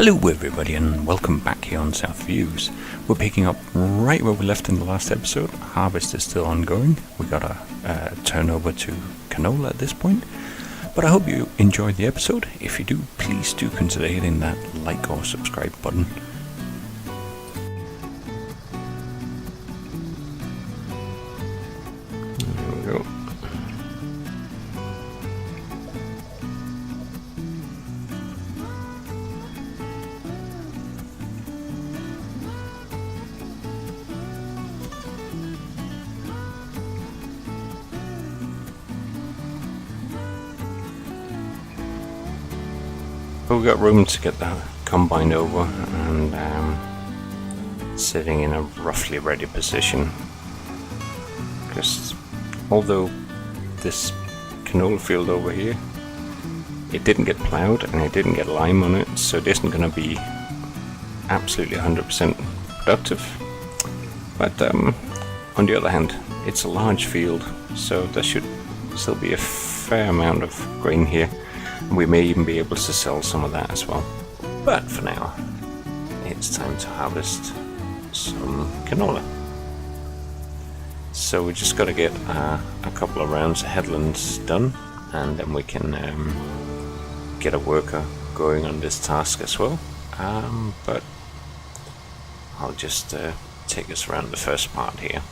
Hello everybody and welcome back here on SouthViews. We're picking up right where we left in the last episode. Harvest is still ongoing. We got a turnover to canola at this point. But I hope you enjoyed the episode. If you do, please do consider hitting that like or subscribe button. There we go. But we've got room to get the combine over and sitting in a roughly ready position. Because although this canola field over here, it didn't get ploughed and it didn't get lime on it, so it isn't going to be absolutely 100% productive. But on the other hand, it's a large field, so there should still be a fair amount of grain here. We may even be able to sell some of that as well. But for now, it's time to harvest some canola. So we just got to get a couple of rounds of headlands done, and then we can get a worker going on this task as well. But I'll just take us around the first part here.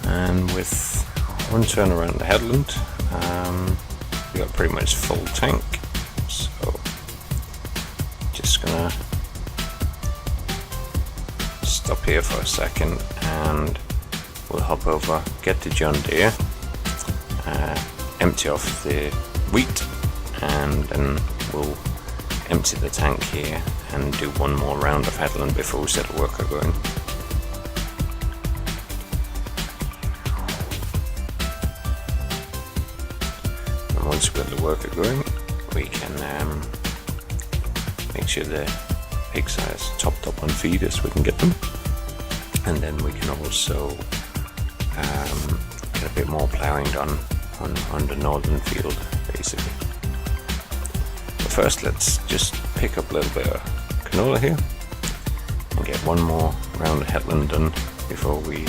And with one turn around the headland, we got pretty much full tank, so just gonna stop here for a second and we'll hop over, get the John Deere, empty off the wheat, and then we'll empty the tank here and do one more round of headland before we set a worker going. Once we've got the worker going, we can make sure the pigs are as topped up on feed as we can get them, and then we can also get a bit more ploughing done on the northern field, basically. But first, let's just pick up a little bit of canola here and get one more round of headland done before we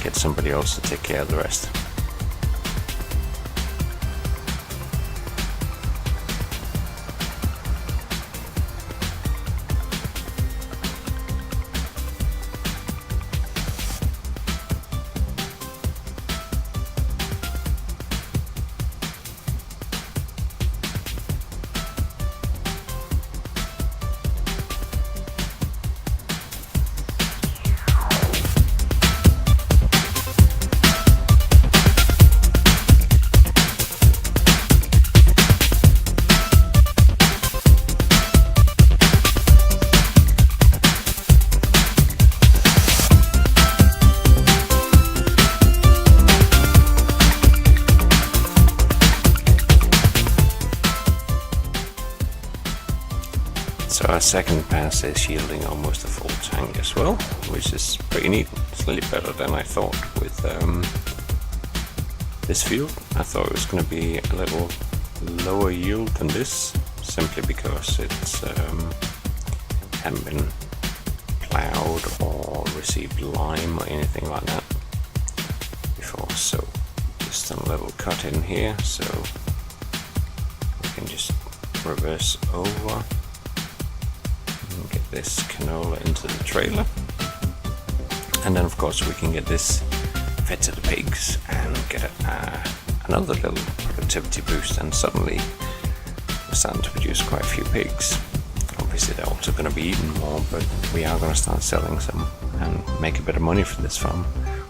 get somebody else to take care of the rest. So our second pass is yielding almost a full tank as well, which is pretty neat. It's a little better than I thought with this field. I thought it was going to be a little lower yield than this, simply because it's hadn't been ploughed or received lime or anything like that before. So just a little cut in here, so we can just reverse over. Get this canola into the trailer, and then of course we can get this fed to the pigs and get another little productivity boost, and suddenly we're starting to produce quite a few pigs. Obviously they're also going to be eaten more, but we are going to start selling some and make a bit of money for this farm.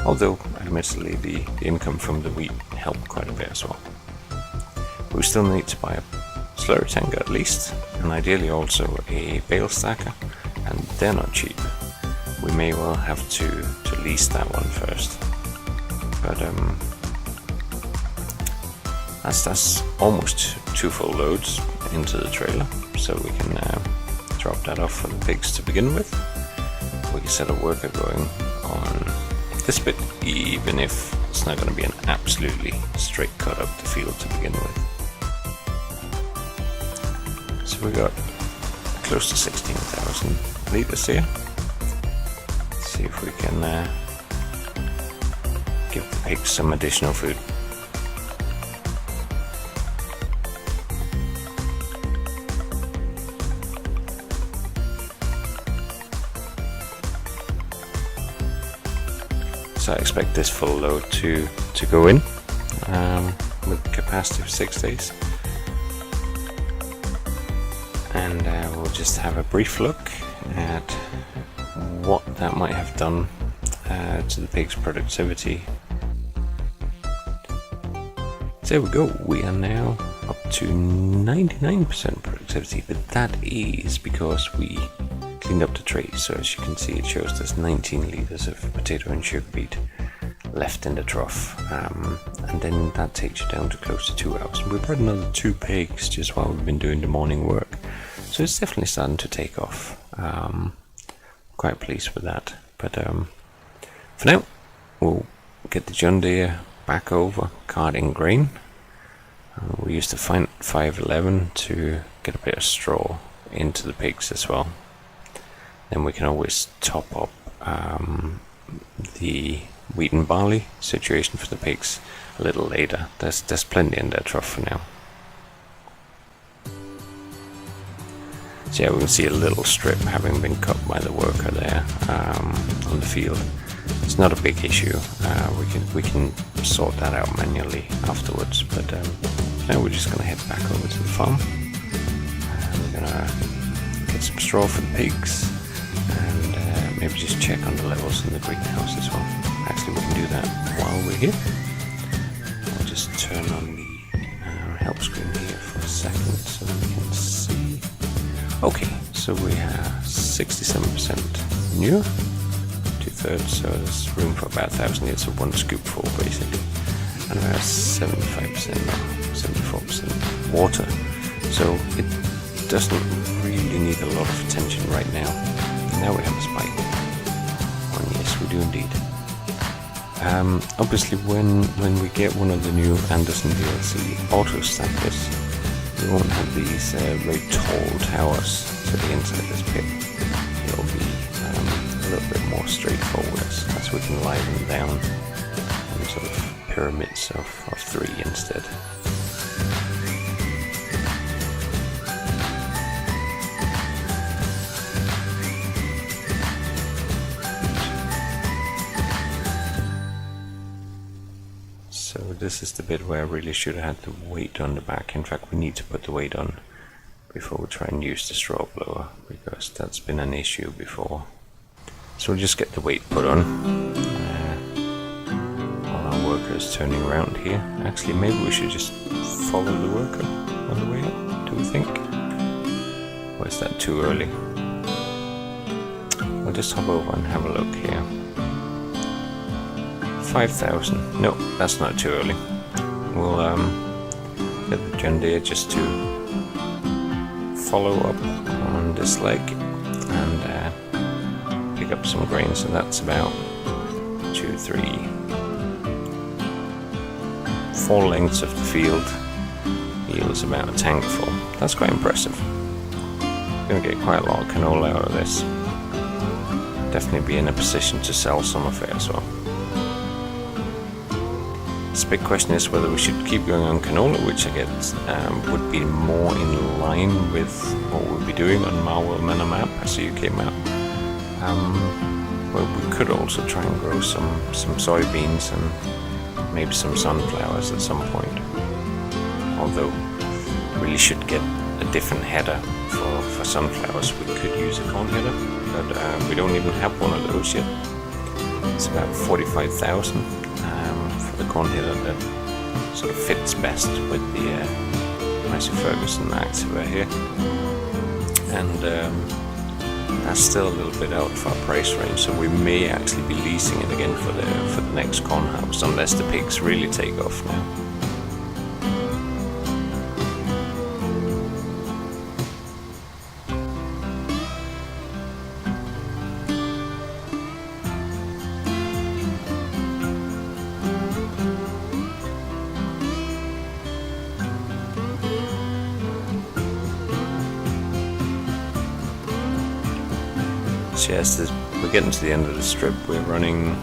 Although, admittedly, the income from the wheat helped quite a bit as well. We still need to buy a slurry tanker at least, and ideally also a bale stacker, and they're not cheap. We may well have to lease that one first. But that's almost 2 full loads into the trailer, so we can drop that off for the pigs to begin with. We can set a worker going on this bit, even if it's not going to be an absolutely straight cut up the field to begin with. So we got close to 16,000 litres here. Let's see if we can give the pigs some additional food. So I expect this full load to go in with a capacity of 6 days. And we'll just have a brief look at what that might have done to the pig's productivity. So there we go, we are now up to 99% productivity, but that is because we cleaned up the tray. So as you can see, it shows there's 19 litres of potato and sugar beet left in the trough, and then that takes you down to close to 2 hours. And we've bred another 2 pigs just while we've been doing the morning work, so it's definitely starting to take off. Quite pleased with that, but for now we'll get the John Deere back over carting grain. We used to find 511 to get a bit of straw into the pigs as well. Then we can always top up the wheat and barley situation for the pigs a little later. There's plenty in their trough for now. So yeah, we can see a little strip having been cut by the worker there on the field. It's not a big issue. We can sort that out manually afterwards. But now we're just going to head back over to the farm. We're going to get some straw for the pigs, and maybe just check on the levels in the greenhouse as well. Actually, we can do that while we're here. I'll just turn on the help screen here for a second so we can see. Okay, so we have 67% new, 2/3, so there's room for about 1,000 litres of 1 scoopful basically, and about 75%, 74% water. So it doesn't really need a lot of attention right now. Now we have a spike. Oh yes, we do indeed. Obviously when we get one of the new Anderson DLC auto stackers, we won't have these very tall towers to the inside this pit. It'll be a little bit more straightforward as we can lie them down in sort of pyramids of 3 instead. So this is the bit where I really should have had the weight on the back. In fact, we need to put the weight on before we try and use the straw blower, because that's been an issue before. So we'll just get the weight put on while our worker is turning around here. Actually, maybe we should just follow the worker on the way up, do we think? Or is that too early? We'll just hop over and have a look here. 5,000. No, that's not too early. We'll get the John Deere just to follow up on this leg and pick up some grain. So that's about 2, 3, 4 lengths of the field. Yields about a tank full. That's quite impressive. Gonna get quite a lot of canola out of this. Definitely be in a position to sell some of it as well. The big question is whether we should keep going on canola, which I guess would be more in line with what we'll be doing on Marwell Manor map as a UK map. Well, we could also try and grow some soybeans and maybe some sunflowers at some point. Although we really should get a different header for sunflowers. We could use a corn header, but we don't even have one of those yet. It's about 45,000 for the corn header that sort of fits best with the Massey Ferguson activator here, and that's still a little bit out of our price range, so we may actually be leasing it again for the next corn harvest, unless the pigs really take off now. So yes, we're getting to the end of the strip. We're running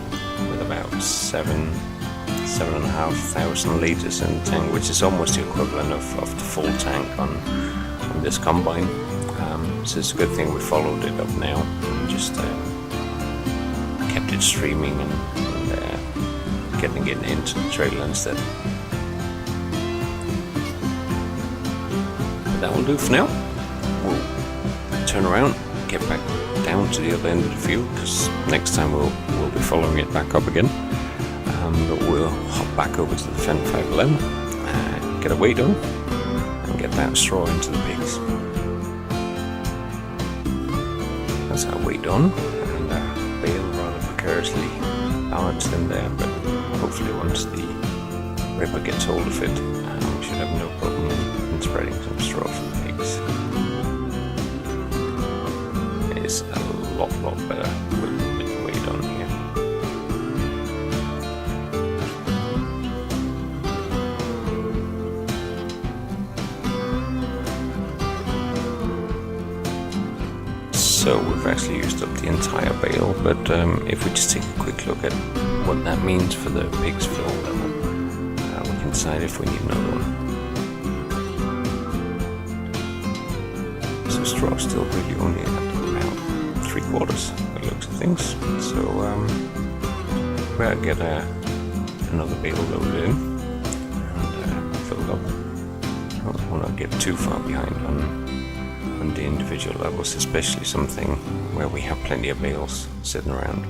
with about 7,500 litres in the tank, which is almost the equivalent of the full tank on this combine. So it's a good thing we followed it up now and just kept it streaming and getting it into the trailer instead. But that will do for now. We'll turn around, get back down to the other end of the field, because next time we'll be following it back up again, but we'll hop back over to the Fendt 511, get a weigh done and get that straw into the pigs. That's our weigh done, and our bale rather precariously balanced in there, but hopefully once the ripper gets hold of it, we should have no problem in spreading some straw for the pigs. Is a lot better with the weight on here. So we've actually used up the entire bale, but if we just take a quick look at what that means for the pig's flow level, we can decide if we need another one. So straw still really only at 3/4 by the looks of things, so we'll get another bale loaded in and filled up. Don't want to get too far behind on the individual levels, especially something where we have plenty of bales sitting around.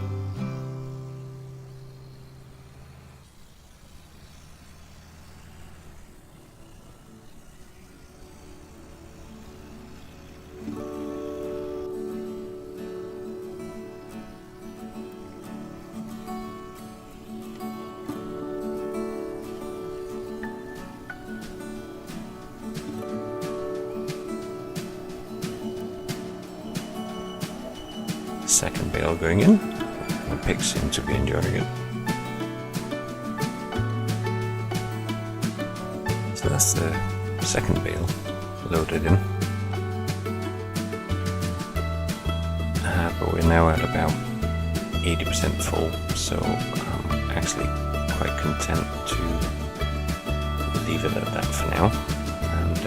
Second bale going in. The pigs seem to be enjoying it. So that's the second bale loaded in. But we're now at about 80% full, so I'm actually quite content to leave it at that for now. And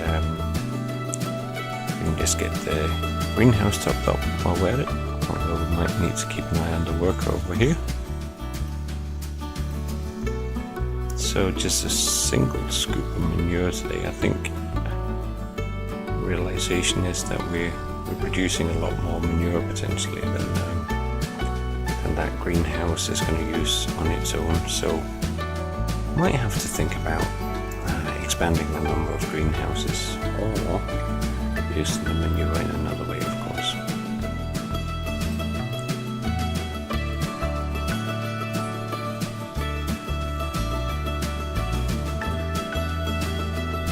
we can just get the greenhouse topped up while we're at it. Although we might need to keep an eye on the worker over here. So just a single scoop of manure today. I think the realization is that we're producing a lot more manure potentially than that greenhouse is going to use on its own. So might have to think about expanding the number of greenhouses or using the manure in another way, of course.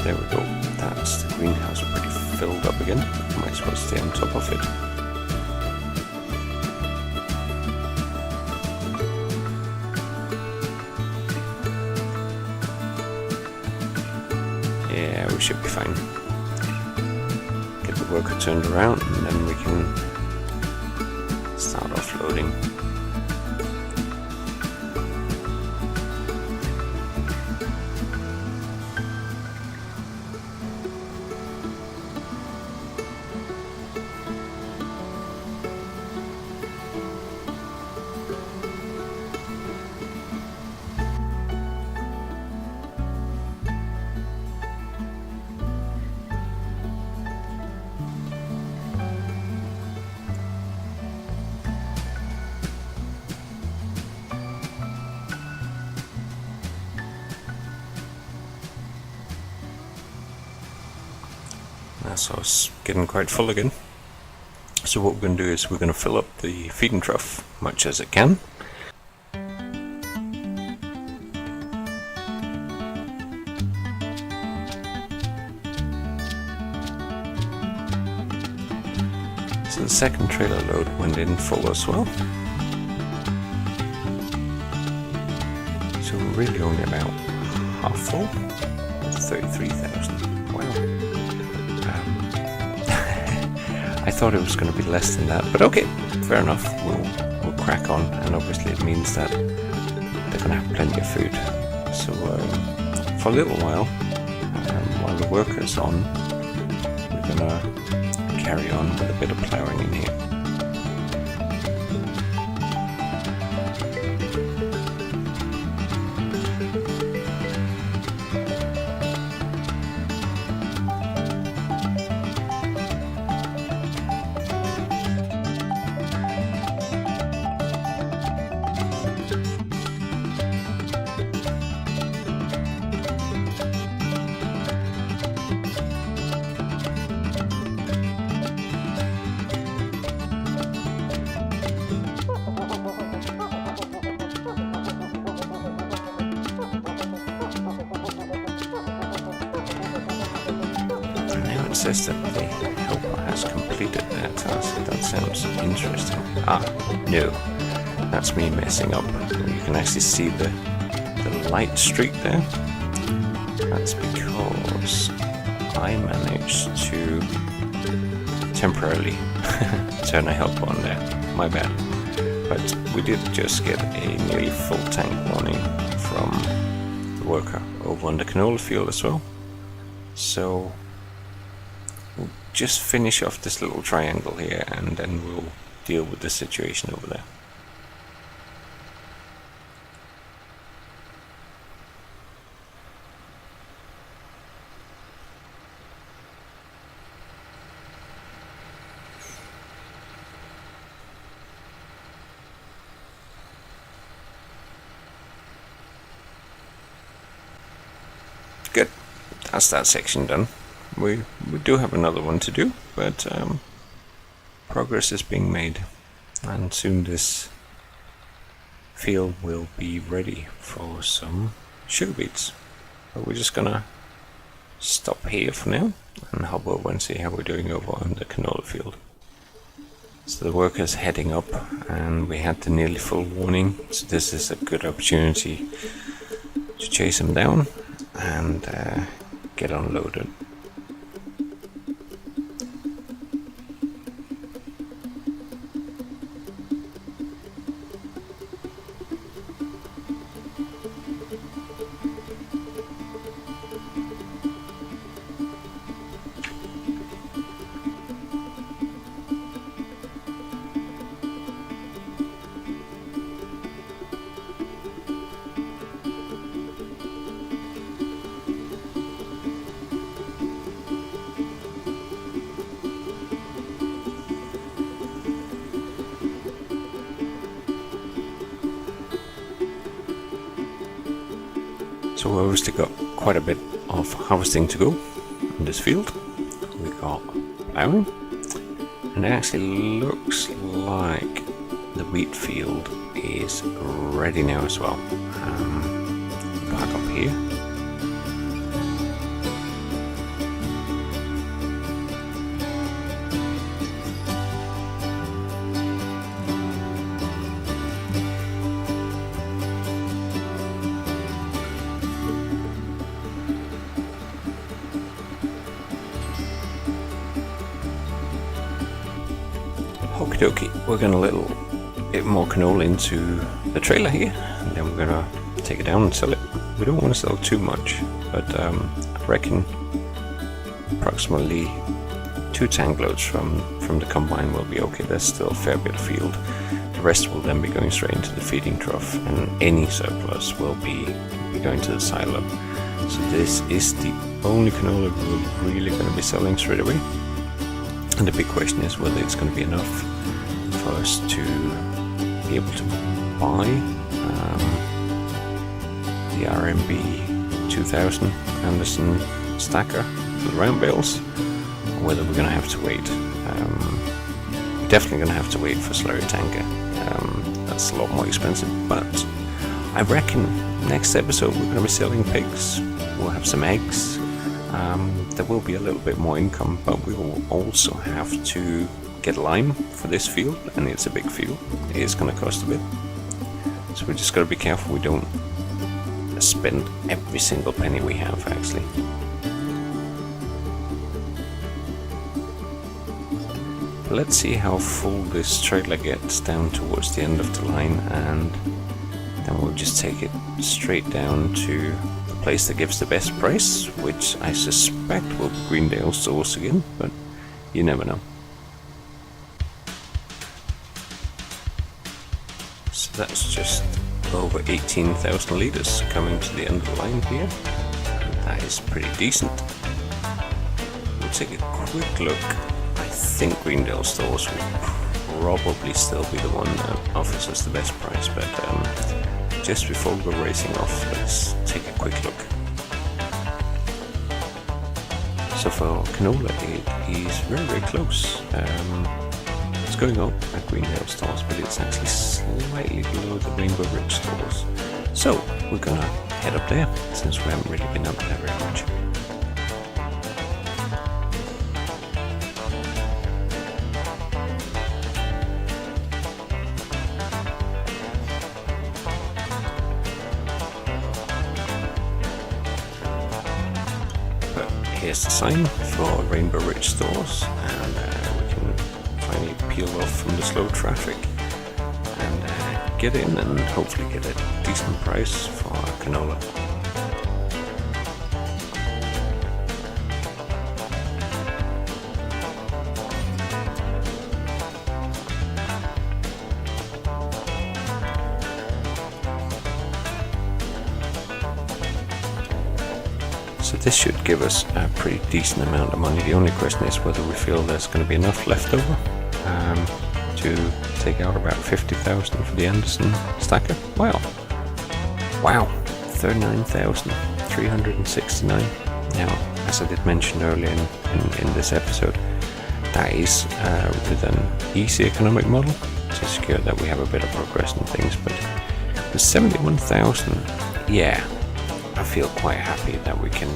There we go, that's the greenhouse pretty filled up again. Might as well stay on top of it. Yeah, we should be fine. Get the worker turned around and then we can start offloading. so it's getting quite full again. So what we're going to do is we're going to fill up the feeding trough much as it can. So the second trailer load went in full as well. So we're really only about half full. 33,000. Wow. I thought it was going to be less than that, but okay, fair enough. We'll crack on, and obviously it means that they're going to have plenty of food. So for a little while the worker's on, we're going to carry on with a bit of ploughing in here. Says that the helper has completed their task. That sounds interesting. No, that's me messing up. You can actually see the light streak there. That's because I managed to temporarily turn a helper on there. My bad. But we did just get a nearly full tank warning from the worker over on the canola field as well. So we'll just finish off this little triangle here, and then we'll deal with the situation over there. Good, that's that section done. We do have another one to do, but progress is being made, and soon this field will be ready for some sugar beets. But we're just gonna stop here for now and hop over and see how we're doing over on the canola field. So the worker's heading up, and we had the nearly full warning, so this is a good opportunity to chase him down and get unloaded. So we've obviously got quite a bit of harvesting to go in this field. We got ploughing, and it actually looks like the wheat field is ready now as well. Back up here. Okie dokie, we're going to little bit more canola into the trailer here, and then we're going to take it down and sell it. We don't want to sell too much, but I reckon approximately 2 tank loads from the combine will be okay. There's still a fair bit of field. The rest will then be going straight into the feeding trough, and any surplus will be going to the silo. So this is the only canola we're really going to be selling straight away. And the big question is whether it's going to be enough for us to be able to buy the RMB 2000 Anderson stacker with round bales, whether we're going to have to wait. We're definitely going to have to wait for Slurry Tanker. That's a lot more expensive, but I reckon next episode we're going to be selling pigs. We'll have some eggs. There will be a little bit more income, but we will also have to get lime for this field, and it's a big field. It is going to cost a bit, so we just got to be careful we don't spend every single penny we have, actually. Let's see how full this trailer gets down towards the end of the line, and then we'll just take it straight down to the place that gives the best price, which I suspect will be Greendale Stores again, but you never know. So that's just over 18,000 litres coming to the end of the line here. That is pretty decent. We'll take a quick look. I think Greendale Stores will probably still be the one that offers us the best price, but just before we go racing off, let's take a quick look. So for canola, it is very, very close. It's going up at Greendale Stores, but it's actually slightly below the Rainbow Ridge Stores. So we're gonna head up there, since we haven't really been up there very much. Here's the sign for Rainbow Ridge Stores, and we can finally peel off from the slow traffic and get in and hopefully get a decent price for canola. So this should give us a pretty decent amount of money. The only question is whether we feel there's going to be enough left over to take out about 50,000 for the Anderson stacker. Wow, 39,369. Now, as I did mention earlier in this episode, that is with an easy economic model to secure that we have a bit of progress in things. But with 71,000, yeah, I feel quite happy that we can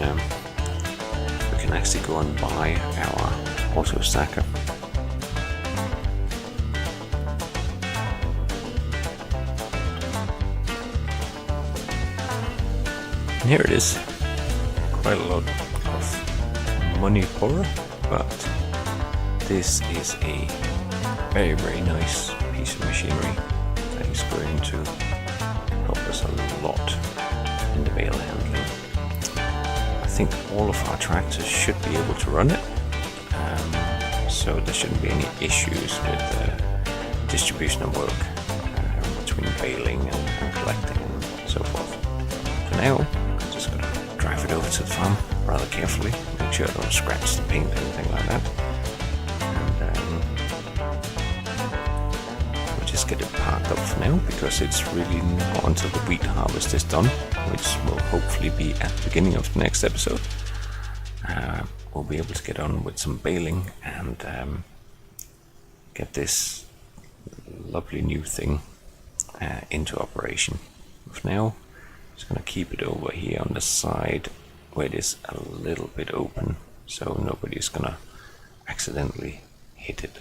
actually go and buy our auto stacker. And here it is, quite a lot of money poorer, but this is a very, very nice piece of machinery that is going to help us a lot in the bale handling. I think all of our tractors should be able to run it, so there shouldn't be any issues with distribution of work between baling and collecting and so forth. For now, I'm just going to drive it over to the farm rather carefully, make sure I don't scratch the paint or anything like that, and we'll just get it parked up for now, because it's really not until the wheat harvest is done, which will hopefully be at the beginning of the next episode. We'll be able to get on with some baling and get this lovely new thing into operation. For now, I'm just going to keep it over here on the side where it is a little bit open, so nobody's going to accidentally hit it.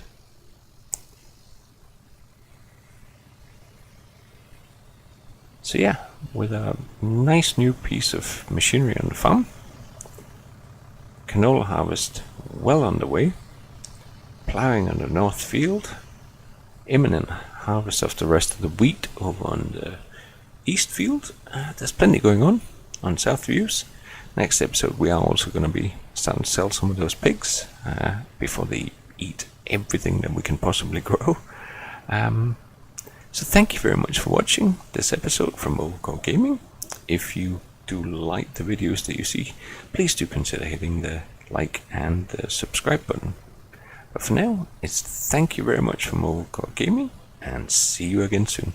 So yeah, with a nice new piece of machinery on the farm, canola harvest well underway, ploughing on the north field, imminent harvest of the rest of the wheat over on the east field. There's plenty going on SouthViews. Next episode we are also going to be starting to sell some of those pigs before they eat everything that we can possibly grow. So thank you very much for watching this episode from Overclock Gaming. If you do like the videos that you see, please do consider hitting the like and the subscribe button. But for now, it's thank you very much from Overclock Gaming, and see you again soon.